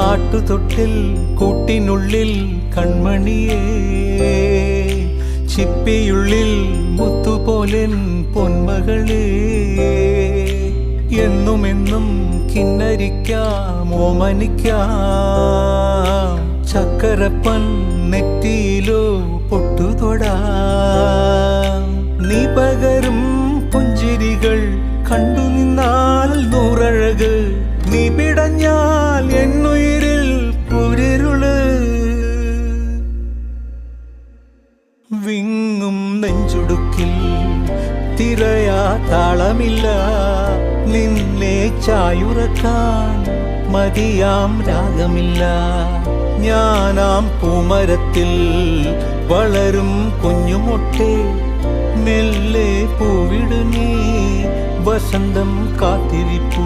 ആട്ടുതൊട്ടിൽ കൂട്ടിനുള്ളിൽ കൺമണിയേ, ചിപ്പിയുള്ളിൽ മുത്തുപോലെൻ പൊന്മകളേ, എന്നുമെന്നും കിന്നരിക്കാം ഓമനിക്കാം, ചക്കരപ്പൻ നെറ്റിയിലോ പൊട്ടുതൊടാം. നീ പകരും പുഞ്ചിരികൾ കണ്ടു നിന്നാൽ നൂറഴക്, നീ പിടഞ്ഞാൽ എന്നുയിരിൽ പുരിരുള്. വിങ്ങും നെഞ്ചുടുക്കിൽ തിരയാ താളമില്ല, നിന്നെ ചായുറക്കാൻ മതിയാം രാഗമില്ല. ഞാനാം പൂമരത്തിൽ വളരും കുഞ്ഞുമൊട്ടെ, മെല്ലെ പൂവിടു നീ വസന്തം കാത്തിരിപ്പൂ.